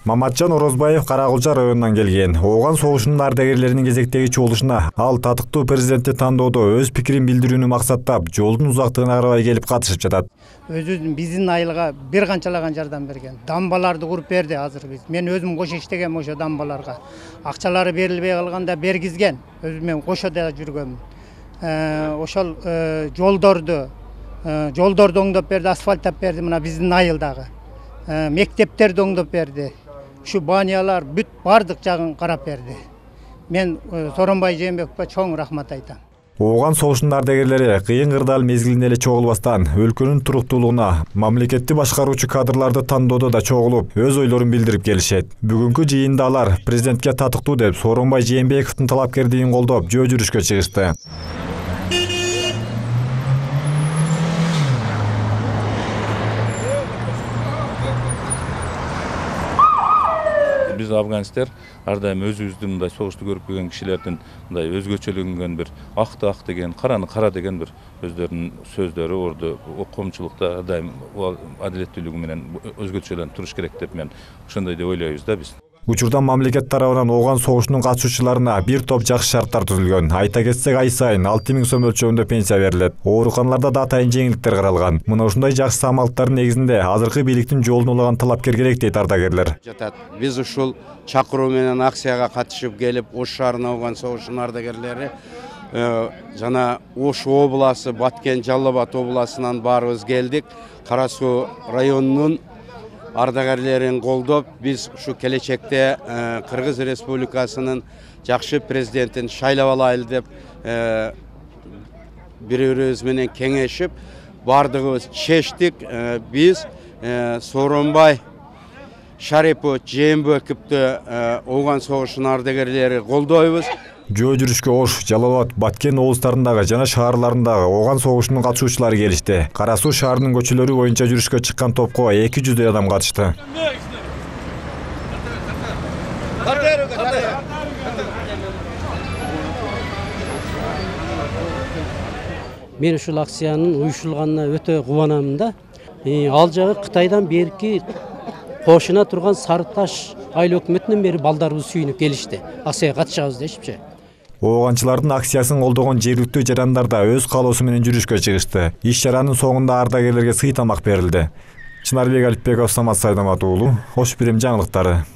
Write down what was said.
Маматжан Орозбаев Каракулча районунан келген. Ооган согушунун ардагерлеринин кезектеги чогулушуна ал татыктуу президентти тандоодо өз пикирин билдирүүнү максаттап, жолдун узактыгына карабай келип катышып жатат. Өзүнүн биздин айылга бир канчалаган жардам берген. Дамбаларды куруп берди азыр биз. Мен өзүм кошо иштегем ошо дамбаларга. Акчалары берилбей калганда бергизген. Өзүм мен кошодо жүргөм. Ошол жолдорду оңдоп берди, асфальттап берди мына биздин айылдагы. Мектептерди оңдоп берди. Şu банялар бүт бардык жагын карап берди. Мен Сооронбай Жээнбековго чоң рахмат айтам. Ооган согушунун ардагерлери кыйын кырдаал мезгилинде эле чогулбастан өлкөнүн туруктуулугуна, мамлекетти башкаруучу кадрларды тандоодо да чогулуп, өз ойлорун билдирип келишет. Бүгүнкү жыйында алар президентке татыктуу деп Сооронбай Жээнбековдун талапкердигин колдоп жөө жүрүшкө чыгышты. Biz Afganistler ар дайым өзүбүздүн мындай согушту көрүп келген кишилердин мындай өзгөчөлөнгөн бир акты ак деген, караны кара деген бир өздөрүнүн сөздөрү орду коомчулукта ар дайым адилеттүүлүгү менен өзгөчөлөнүп туруш керек деп мен ошондой деп ойлойбуз да биз. Учурда мамлекет тарабынан ооган согушунун катышуучуларына бир топ жакшы шарттар түзүлгөн. Айта кетсек, ай сайын 6000 сом өлчөмүндө пенсия берилет. Ооруканаларда да атайын жеңилдиктер каралган. Мына ушундай жакшы самалыктардын негизинде азыркы бийликтин жолун улаган талапкер керек дейт ардагерлер. Биз ушул чакыруу менен акцияга катышып келип, Ош шаарына ооган согушунун ардагерлери жана Ош обласы, Баткен, Жалал Абад обласынан баарыбыз келдик. Кара-Суу районунун ардагерлерин колдоп, биз ушу келечекте Кыргыз Республикасынын жакшы президентин шайлап алайлы деп бири-бирибиз менен кеңешип, бардыгыбыз чечтик. Биз Сооронбай Жээнбековду ооган согушунун ардагерлери колдойбуз. Жөө жүрүшкө Ош, Жалал Абад, Баткен облустарындагы жана шаарларындагы ооган согушунун катышуучулары келишти. Кара-Суу шаарынын көчөлөрү боюнча жүрүшкө чыккан топко 200 адам катышты. Мен ушул акциянын уюштурулганына өтө кубанамын да. Ал жагы Кытайдан берки кошуна турган Сары Таш айыл өкмөтүнөн бери балдарыбыз сүйүнүп келишти. Акцияга катышабыз дешипчи. Ооганчылардын акциясын колдогон жергиликтүү жарандар да өз каалоосу менен жүрүшкө чыгышты. Иш чаранын соңунда ардагерлерге сый тамак берилди. Чынарбек Алипбеков, Самат Сайдамат уулу, Ош Бирим жаңылыктары.